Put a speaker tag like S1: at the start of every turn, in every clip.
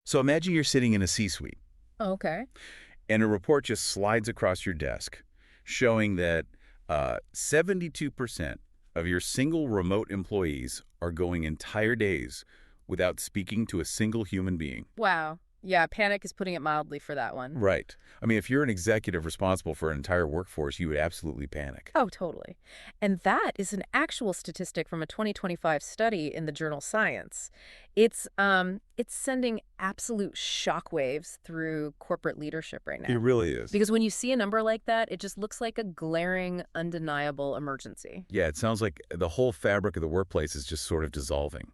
S1: So imagine you're sitting in a C-suite,
S2: Okay.
S1: and a report just slides across your desk showing that 72% of your single remote employees are going entire days without speaking to a single human being.
S2: Wow. Yeah, panic is putting it mildly for that one.
S1: Right. I mean, if you're an executive responsible for an entire workforce, you would absolutely panic.
S2: Oh, totally. And that is an actual statistic from a 2025 study in the journal Science. It's sending absolute shockwaves through corporate leadership right
S1: It
S2: now.
S1: really is.
S2: Because when you see a number like that, it just looks like a glaring, undeniable emergency.
S1: Yeah, it sounds like the whole fabric of the workplace is just sort of dissolving,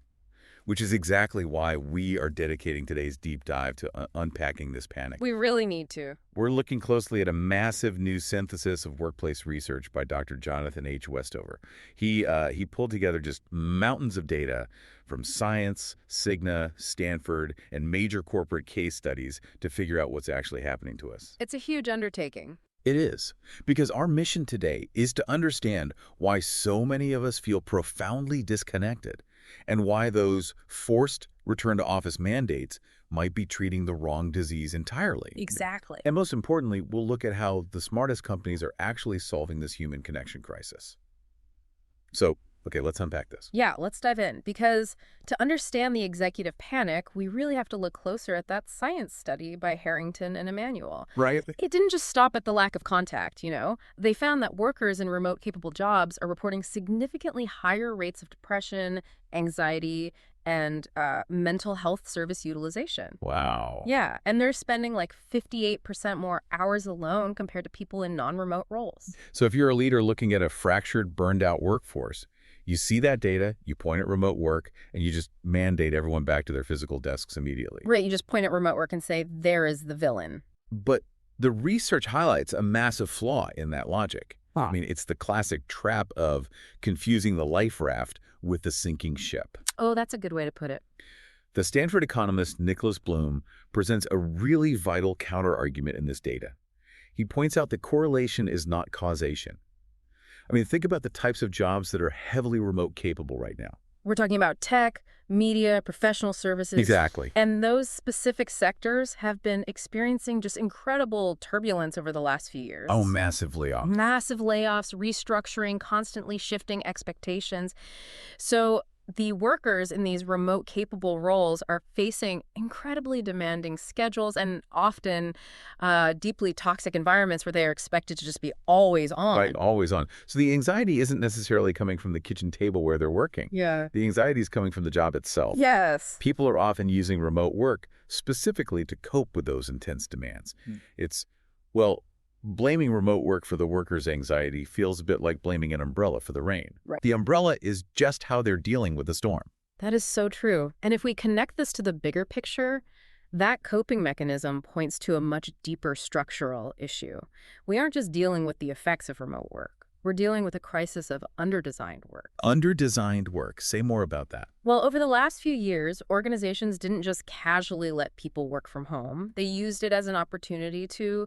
S1: which is exactly why we are dedicating today's deep dive to unpacking this panic.
S2: We really need to.
S1: We're looking closely at a massive new synthesis of workplace research by Dr. Jonathan H. Westover. He pulled together just mountains of data from Science, Cigna, Stanford, and major corporate case studies to figure out what's actually happening to us.
S2: It's a huge undertaking.
S1: It is, because our mission today is to understand why so many of us feel profoundly disconnected and why those forced return-to-office mandates might be treating the wrong disease entirely.
S2: Exactly.
S1: And most importantly, we'll look at how the smartest companies are actually solving this human connection crisis. So, okay, let's unpack this.
S2: Yeah, let's dive in. Because to understand the executive panic, we really have to look closer at that science study by Harrington and Emanuel.
S1: Right?
S2: It didn't just stop at the lack of contact, you know? They found that workers in remote capable jobs are reporting significantly higher rates of depression, anxiety, and mental health service utilization.
S1: Wow.
S2: Yeah, and they're spending like 58% more hours alone compared to people in non-remote roles.
S1: So if you're a leader looking at a fractured, burned-out workforce, you see that data, you point at remote work, and you just mandate everyone back to their physical desks immediately.
S2: Right, you just point at remote work and say, there is the villain.
S1: But the research highlights a massive flaw in that logic.
S2: Huh.
S1: I mean, it's the classic trap of confusing the life raft with the sinking ship.
S2: Oh, that's a good way to put it.
S1: The Stanford economist Nicholas Bloom presents a really vital counterargument in this data. He points out that correlation is not causation. I mean, think about the types of jobs that are heavily remote capable right now.
S2: We're talking about tech, media, professional services.
S1: Exactly.
S2: And those specific sectors have been experiencing just incredible turbulence over the last few years.
S1: Oh, massive layoff.
S2: Massive layoffs, restructuring, constantly shifting expectations. So the workers in these remote capable roles are facing incredibly demanding schedules and often deeply toxic environments where they are expected to just be always on.
S1: Right, always on. So the anxiety isn't necessarily coming from the kitchen table where they're working.
S2: Yeah.
S1: The anxiety is coming from the job itself.
S2: Yes.
S1: People are often using remote work specifically to cope with those intense demands. It's, well, blaming remote work for the worker's anxiety feels a bit like blaming an umbrella for the rain.
S2: Right.
S1: The umbrella is just how they're dealing with the storm.
S2: That is so true. And if we connect this to the bigger picture, that coping mechanism points to a much deeper structural issue. We aren't just dealing with the effects of remote work. We're dealing with a crisis of underdesigned work.
S1: Underdesigned work. Say more about that.
S2: Well, over the last few years, organizations didn't just casually let people work from home. They used it as an opportunity to,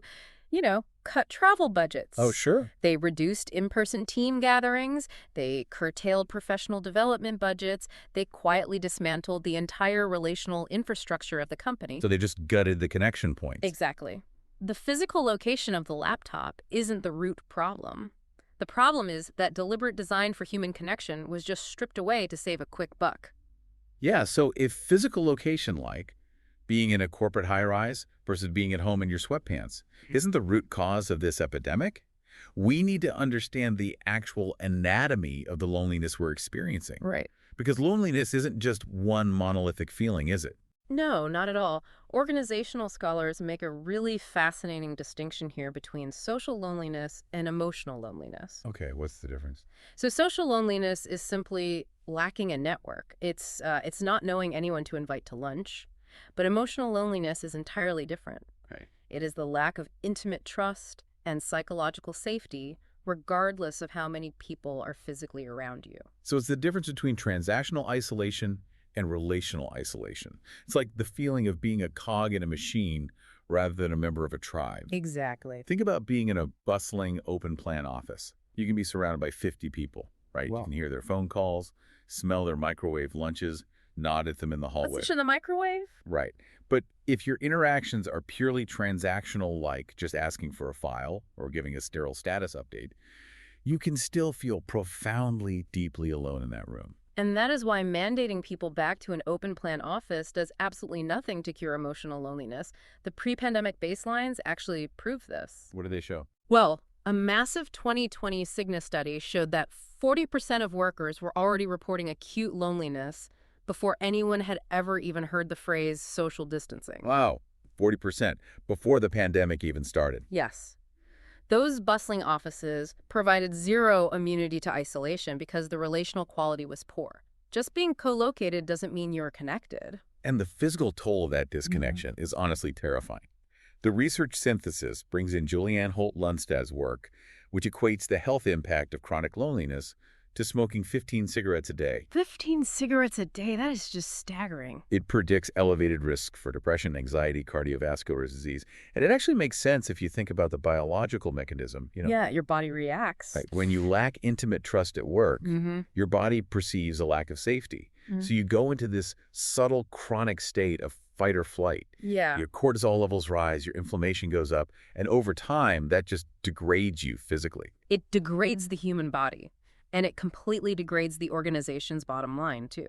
S2: cut travel budgets.
S1: Oh, sure.
S2: They reduced in-person team gatherings. They curtailed professional development budgets. They quietly dismantled the entire relational infrastructure of the company.
S1: So they just gutted the connection points.
S2: Exactly. The physical location of the laptop isn't the root problem. The problem is that deliberate design for human connection was just stripped away to save a quick buck.
S1: Yeah, so if physical location, like being in a corporate high-rise versus being at home in your sweatpants, isn't the root cause of this epidemic? We need to understand the actual anatomy of the loneliness we're experiencing.
S2: Right.
S1: Because loneliness isn't just one monolithic feeling, is it?
S2: No, not at all. Organizational scholars make a really fascinating distinction here between social loneliness and emotional loneliness.
S1: Okay, what's the difference?
S2: So social loneliness is simply lacking a network. It's not knowing anyone to invite to lunch. But emotional loneliness is entirely different.
S1: Right.
S2: It is the lack of intimate trust and psychological safety, regardless of how many people are physically around you.
S1: So it's the difference between transactional isolation and relational isolation. It's like the feeling of being a cog in a machine rather than a member of a tribe.
S2: Exactly.
S1: Think about being in a bustling, open-plan office. You can be surrounded by 50 people, right?
S2: Wow.
S1: You can hear their phone calls, smell their microwave lunches, nod at them in the hallway.
S2: Message in the microwave?
S1: Right. But if your interactions are purely transactional, like just asking for a file or giving a sterile status update, you can still feel profoundly, deeply alone in that room.
S2: And that is why mandating people back to an open plan office does absolutely nothing to cure emotional loneliness. The pre-pandemic baselines actually prove this.
S1: What do they show?
S2: Well, a massive 2020 Cigna study showed that 40% of workers were already reporting acute loneliness before anyone had ever even heard the phrase social distancing.
S1: Wow, 40%, before the pandemic even started.
S2: Yes. Those bustling offices provided zero immunity to isolation because the relational quality was poor. Just being co-located doesn't mean you're connected.
S1: And the physical toll of that disconnection is honestly terrifying. The research synthesis brings in Julianne Holt-Lundstad's work, which equates the health impact of chronic loneliness to smoking 15 cigarettes a day.
S2: 15 cigarettes a day, that is just staggering.
S1: It predicts elevated risk for depression, anxiety, cardiovascular disease. And it actually makes sense if you think about the biological mechanism.
S2: Yeah, your body reacts.
S1: Right. When you lack intimate trust at work, your body perceives a lack of safety. So you go into this subtle chronic state of fight or flight.
S2: Yeah.
S1: Your cortisol levels rise, your inflammation goes up, and over time, that just degrades you physically.
S2: It degrades the human body, and it completely degrades the organization's bottom line, too.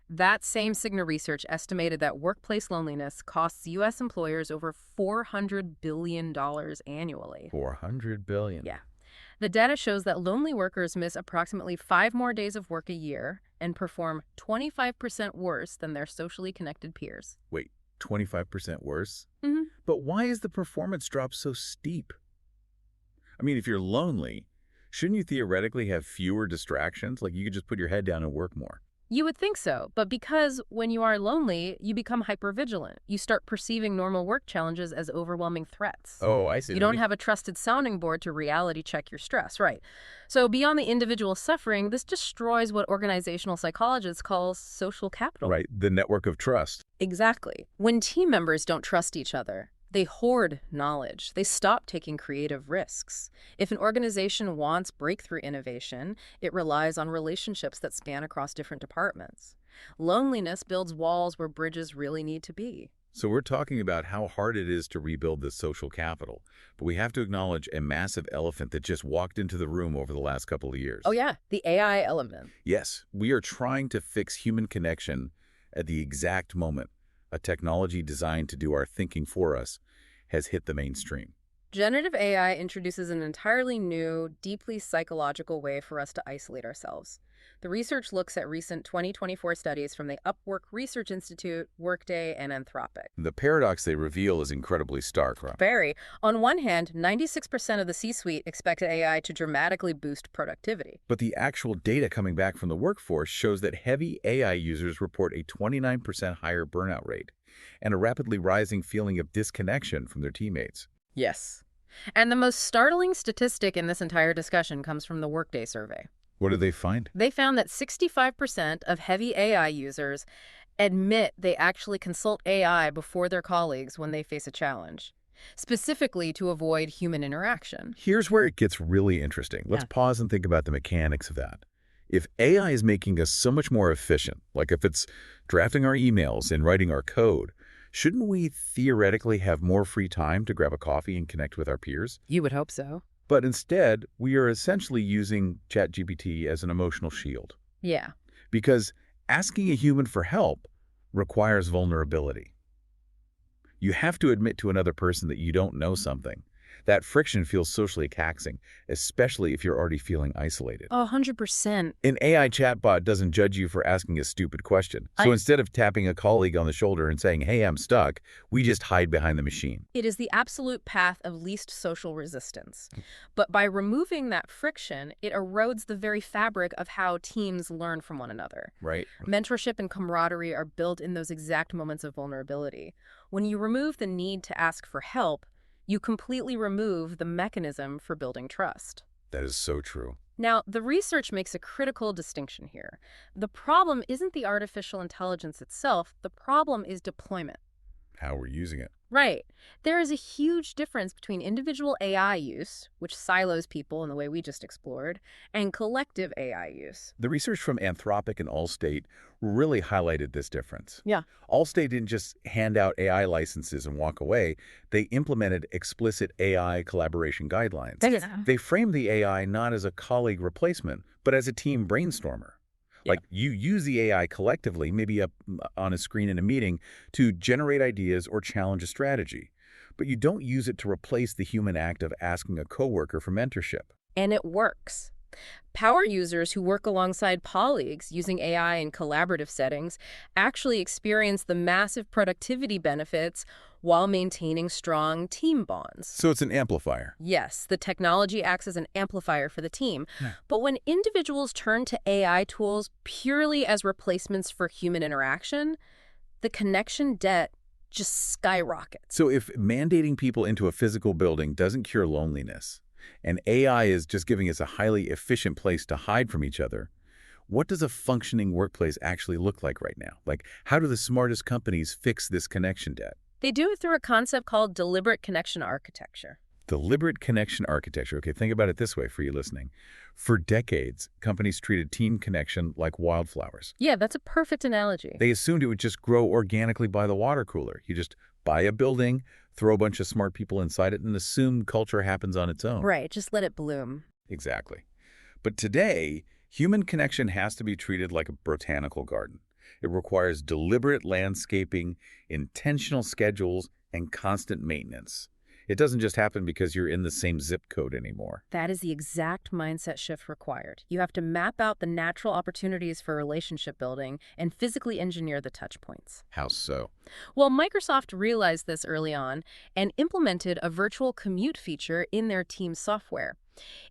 S2: That same Cigna research estimated that workplace loneliness costs U.S. employers over $400 billion annually.
S1: $400 billion.
S2: Yeah. The data shows that lonely workers miss approximately 5 more days of work a year and perform 25% worse than their socially connected peers.
S1: Wait, 25% worse?
S2: Mm-hmm.
S1: But why is the performance drop so steep? I mean, if you're lonely, shouldn't you theoretically have fewer distractions? Like you could just put your head down and work more.
S2: You would think so, but because when you are lonely, you become hypervigilant. You start perceiving normal work challenges as overwhelming threats.
S1: Oh, I see.
S2: You don't have a trusted sounding board to reality check your stress, right? So beyond the individual suffering, this destroys what organizational psychologists call social capital.
S1: Right, the network of trust.
S2: Exactly. When team members don't trust each other, they hoard knowledge. They stop taking creative risks. If an organization wants breakthrough innovation, it relies on relationships that span across different departments. Loneliness builds walls where bridges really need to be.
S1: So we're talking about how hard it is to rebuild this social capital, but we have to acknowledge a massive elephant that just walked into the room over the last couple of years.
S2: Oh yeah, the AI element.
S1: Yes, we are trying to fix human connection at the exact moment a technology designed to do our thinking for us has hit the mainstream.
S2: Generative AI introduces an entirely new, deeply psychological way for us to isolate ourselves. The research looks at recent 2024 studies from the Upwork Research Institute, Workday, and Anthropic.
S1: The paradox they reveal is incredibly stark, right?
S2: Very. On one hand, 96% of the C-suite expect AI to dramatically boost productivity.
S1: But the actual data coming back from the workforce shows that heavy AI users report a 29% higher burnout rate and a rapidly rising feeling of disconnection from their teammates.
S2: Yes. And the most startling statistic in this entire discussion comes from the Workday survey.
S1: What did they find?
S2: They found that 65% of heavy AI users admit they actually consult AI before their colleagues when they face a challenge, specifically to avoid human interaction.
S1: Here's where it gets really interesting. Let's pause and think about the mechanics of that. If AI is making us so much more efficient, like if it's drafting our emails and writing our code, shouldn't we theoretically have more free time to grab a coffee and connect with our peers?
S2: You would hope so.
S1: But instead, we are essentially using ChatGPT as an emotional shield.
S2: Yeah.
S1: Because asking a human for help requires vulnerability. You have to admit to another person that you don't know something. That friction feels socially taxing, especially if you're already feeling isolated.
S2: Oh, 100%.
S1: An AI chatbot doesn't judge you for asking a stupid question. So instead of tapping a colleague on the shoulder and saying, hey, I'm stuck, we just hide behind the machine.
S2: It is the absolute path of least social resistance. But by removing that friction, it erodes the very fabric of how teams learn from one another.
S1: Right.
S2: Mentorship and camaraderie are built in those exact moments of vulnerability. When you remove the need to ask for help, you completely remove the mechanism for building trust.
S1: That is so true.
S2: Now, the research makes a critical distinction here. The problem isn't the artificial intelligence itself. The problem is deployment.
S1: how we're using it.
S2: Right. There is a huge difference between individual AI use, which silos people in the way we just explored, and collective AI use.
S1: The research from Anthropic and Allstate really highlighted this difference.
S2: Yeah.
S1: Allstate didn't just hand out AI licenses and walk away. They implemented explicit AI collaboration guidelines.
S2: Yeah.
S1: They framed the AI not as a colleague replacement, but as a team brainstormer.
S2: Yeah.
S1: Like you use the AI collectively, maybe up on a screen in a meeting, to generate ideas or challenge a strategy. But you don't use it to replace the human act of asking a coworker for mentorship.
S2: And it works. Power users who work alongside colleagues using AI in collaborative settings actually experience the massive productivity benefits while maintaining strong team bonds.
S1: So it's an amplifier.
S2: Yes, the technology acts as an amplifier for the team.
S1: Yeah.
S2: But when individuals turn to AI tools purely as replacements for human interaction, the connection debt just skyrockets.
S1: So if mandating people into a physical building doesn't cure loneliness, and AI is just giving us a highly efficient place to hide from each other, what does a functioning workplace actually look like right now? Like, how do the smartest companies fix this connection debt?
S2: They do it through a concept called deliberate connection architecture.
S1: Deliberate connection architecture. Okay, think about it this way for you listening. For decades, companies treated team connection like wildflowers.
S2: Yeah, that's a perfect analogy.
S1: They assumed it would just grow organically by the water cooler. You just buy a building, throw a bunch of smart people inside it, and assume culture happens on its own.
S2: Right, just let it bloom.
S1: Exactly. But today, human connection has to be treated like a botanical garden. It requires deliberate landscaping, intentional schedules, and constant maintenance. It doesn't just happen because you're in the same zip code anymore.
S2: That is the exact mindset shift required. You have to map out the natural opportunities for relationship building and physically engineer the touch points.
S1: How so?
S2: Well, Microsoft realized this early on and implemented a virtual commute feature in their team software.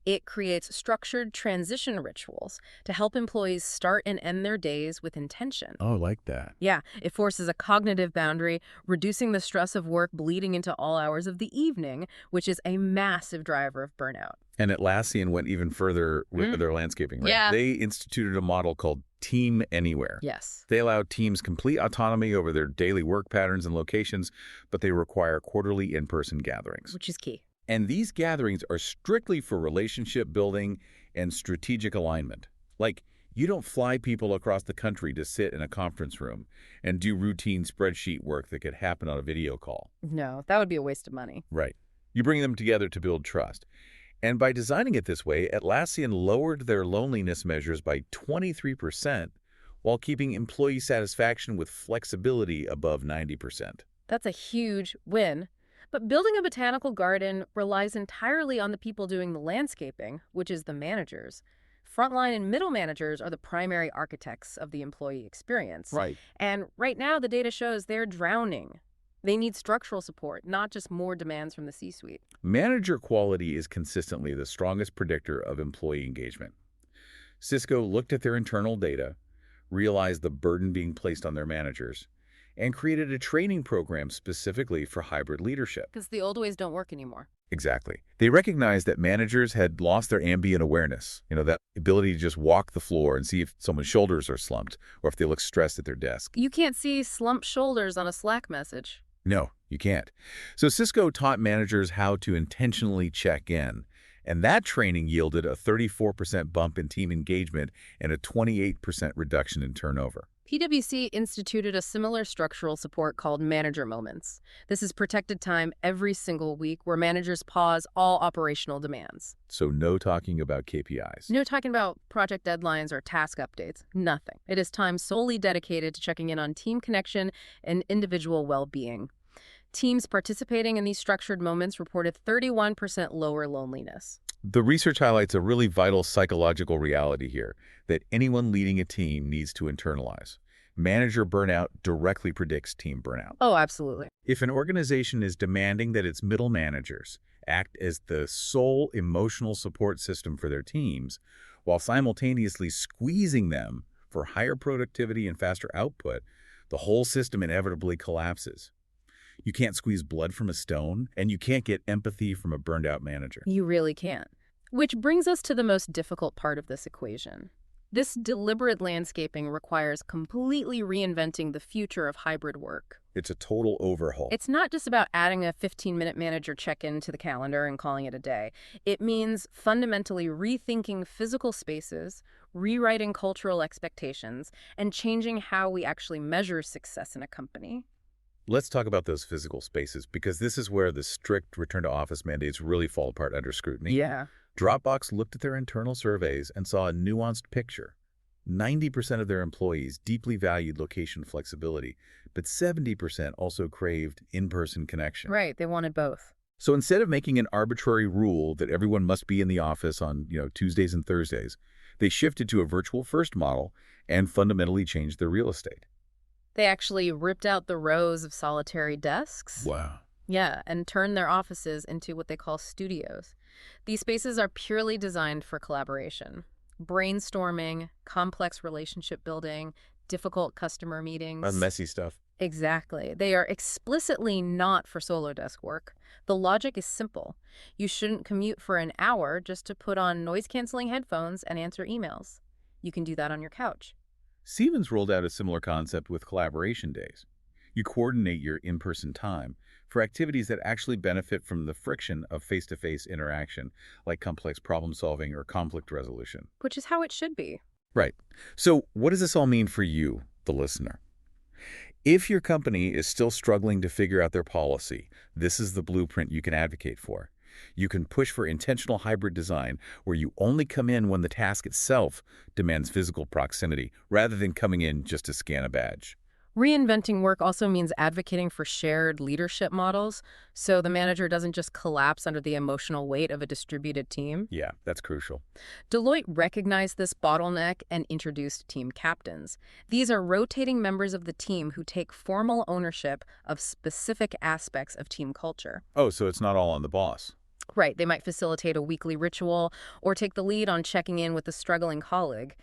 S2: It creates structured transition rituals to help employees start and end their days with intention.
S1: Oh, I like that.
S2: Yeah, it forces a cognitive boundary, reducing the stress of work bleeding into all hours of the evening, which is a massive driver of burnout.
S1: And Atlassian went even further with their landscaping, right?
S2: Yeah.
S1: They instituted a model called Team Anywhere.
S2: Yes.
S1: They allow teams complete autonomy over their daily work patterns and locations, but they require quarterly in-person gatherings.
S2: Which is key.
S1: And these gatherings are strictly for relationship building and strategic alignment. Like, you don't fly people across the country to sit in a conference room and do routine spreadsheet work that could happen on a video call.
S2: No, that would be a waste of money.
S1: Right. You bring them together to build trust. And by designing it this way, Atlassian lowered their loneliness measures by 23% while keeping employee satisfaction with flexibility above 90%.
S2: That's a huge win. But building a botanical garden relies entirely on the people doing the landscaping, which is the managers. Frontline and middle managers are the primary architects of the employee experience.
S1: Right.
S2: And right now, the data shows they're drowning. They need structural support, not just more demands from the C-suite.
S1: Manager quality is consistently the strongest predictor of employee engagement. Cisco looked at their internal data, realized the burden being placed on their managers, and created a training program specifically for hybrid leadership.
S2: Because the old ways don't work anymore.
S1: Exactly. They recognized that managers had lost their ambient awareness, that ability to just walk the floor and see if someone's shoulders are slumped or if they look stressed at their desk.
S2: You can't see slumped shoulders on a Slack message.
S1: No, you can't. So Cisco taught managers how to intentionally check in, and that training yielded a 34% bump in team engagement and a 28% reduction in turnover.
S2: PwC instituted a similar structural support called manager moments. This is protected time every single week where managers pause all operational demands.
S1: So no talking about KPIs.
S2: No talking about project deadlines or task updates. Nothing. It is time solely dedicated to checking in on team connection and individual well-being. Teams participating in these structured moments reported 31% lower loneliness.
S1: The research highlights a really vital psychological reality here that anyone leading a team needs to internalize. Manager burnout directly predicts team burnout.
S2: Oh, absolutely.
S1: If an organization is demanding that its middle managers act as the sole emotional support system for their teams, while simultaneously squeezing them for higher productivity and faster output, the whole system inevitably collapses. You can't squeeze blood from a stone, and you can't get empathy from a burned-out manager.
S2: You really can't. Which brings us to the most difficult part of this equation. This deliberate landscaping requires completely reinventing the future of hybrid work.
S1: It's a total overhaul.
S2: It's not just about adding a 15-minute manager check-in to the calendar and calling it a day. It means fundamentally rethinking physical spaces, rewriting cultural expectations, and changing how we actually measure success in a company.
S1: Let's talk about those physical spaces, because this is where the strict return-to-office mandates really fall apart under scrutiny.
S2: Yeah.
S1: Dropbox looked at their internal surveys and saw a nuanced picture. 90% of their employees deeply valued location flexibility, but 70% also craved in-person connection.
S2: Right, they wanted both.
S1: So instead of making an arbitrary rule that everyone must be in the office on, Tuesdays and Thursdays, they shifted to a virtual-first model and fundamentally changed their real estate.
S2: They actually ripped out the rows of solitary desks.
S1: Wow.
S2: Yeah, and turned their offices into what they call studios. These spaces are purely designed for collaboration. Brainstorming, complex relationship building, difficult customer meetings.
S1: Messy stuff.
S2: Exactly. They are explicitly not for solo desk work. The logic is simple. You shouldn't commute for an hour just to put on noise-canceling headphones and answer emails. You can do that on your couch.
S1: Siemens rolled out a similar concept with collaboration days. You coordinate your in-person time for activities that actually benefit from the friction of face-to-face interaction, like complex problem-solving or conflict resolution.
S2: Which is how it should be.
S1: Right. So what does this all mean for you, the listener? If your company is still struggling to figure out their policy, this is the blueprint you can advocate for. You can push for intentional hybrid design where you only come in when the task itself demands physical proximity rather than coming in just to scan a badge.
S2: Reinventing work also means advocating for shared leadership models, so the manager doesn't just collapse under the emotional weight of a distributed team.
S1: Yeah, that's crucial.
S2: Deloitte recognized this bottleneck and introduced team captains. These are rotating members of the team who take formal ownership of specific aspects of team culture.
S1: Oh, so it's not all on the boss.
S2: Right, they might facilitate a weekly ritual or take the lead on checking in with a struggling colleague.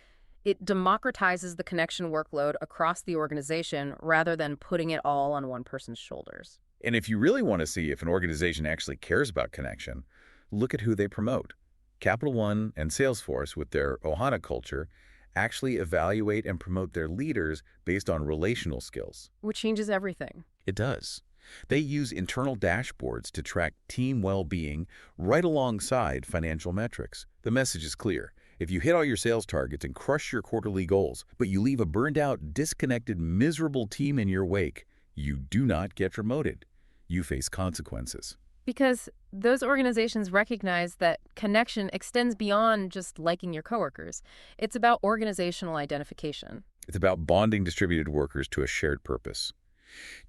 S2: It democratizes the connection workload across the organization rather than putting it all on one person's shoulders.
S1: And if you really want to see if an organization actually cares about connection, look at who they promote. Capital One and Salesforce, with their Ohana culture, actually evaluate and promote their leaders based on relational skills.
S2: Which changes everything.
S1: It does. They use internal dashboards to track team well-being right alongside financial metrics. The message is clear. If you hit all your sales targets and crush your quarterly goals, but you leave a burned-out, disconnected, miserable team in your wake, you do not get promoted. You face consequences.
S2: Because those organizations recognize that connection extends beyond just liking your coworkers. It's about organizational identification.
S1: It's about bonding distributed workers to a shared purpose.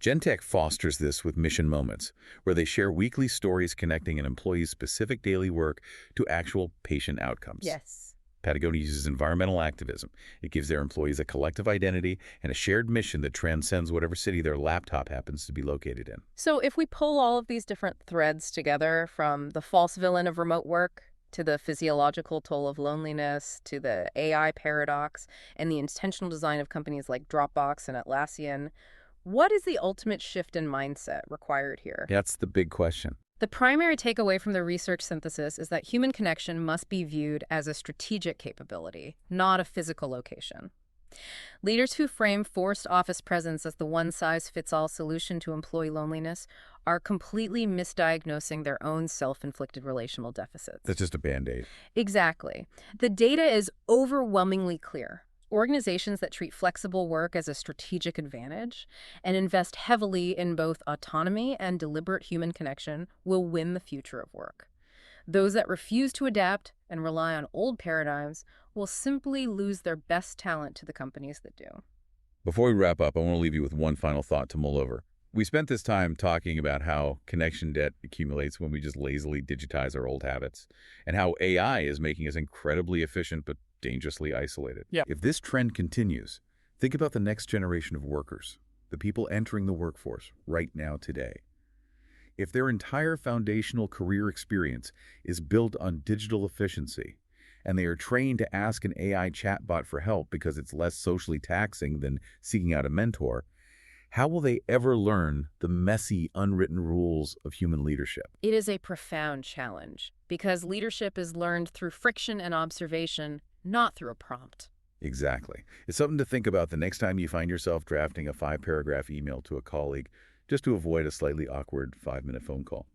S1: Genentech fosters this with Mission Moments, where they share weekly stories connecting an employee's specific daily work to actual patient outcomes.
S2: Yes.
S1: Patagonia uses environmental activism. It gives their employees a collective identity and a shared mission that transcends whatever city their laptop happens to be located in.
S2: So if we pull all of these different threads together, from the false villain of remote work to the physiological toll of loneliness to the AI paradox and the intentional design of companies like Dropbox and Atlassian, what is the ultimate shift in mindset required here?
S1: That's the big question.
S2: The primary takeaway from the research synthesis is that human connection must be viewed as a strategic capability, not a physical location. Leaders who frame forced office presence as the one-size-fits-all solution to employee loneliness are completely misdiagnosing their own self-inflicted relational deficits.
S1: That's just a Band-Aid.
S2: Exactly. The data is overwhelmingly clear. Organizations that treat flexible work as a strategic advantage and invest heavily in both autonomy and deliberate human connection will win the future of work. Those that refuse to adapt and rely on old paradigms will simply lose their best talent to the companies that do.
S1: Before we wrap up, I want to leave you with one final thought to mull over. We spent this time talking about how connection debt accumulates when we just lazily digitize our old habits, and how AI is making us incredibly efficient but dangerously isolated.
S2: Yeah.
S1: If this trend continues, think about the next generation of workers, the people entering the workforce right now today. If their entire foundational career experience is built on digital efficiency, and they are trained to ask an AI chatbot for help because it's less socially taxing than seeking out a mentor, how will they ever learn the messy, unwritten rules of human leadership?
S2: It is a profound challenge because leadership is learned through friction and observation, not through a prompt.
S1: Exactly. It's something to think about the next time you find yourself drafting a 5-paragraph email to a colleague just to avoid a slightly awkward 5-minute phone call.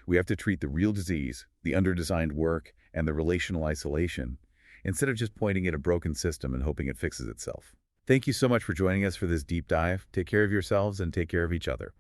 S1: We have to treat the real disease, the underdesigned work, and the relational isolation, instead of just pointing at a broken system and hoping it fixes itself. Thank you so much for joining us for this deep dive. Take care of yourselves and take care of each other.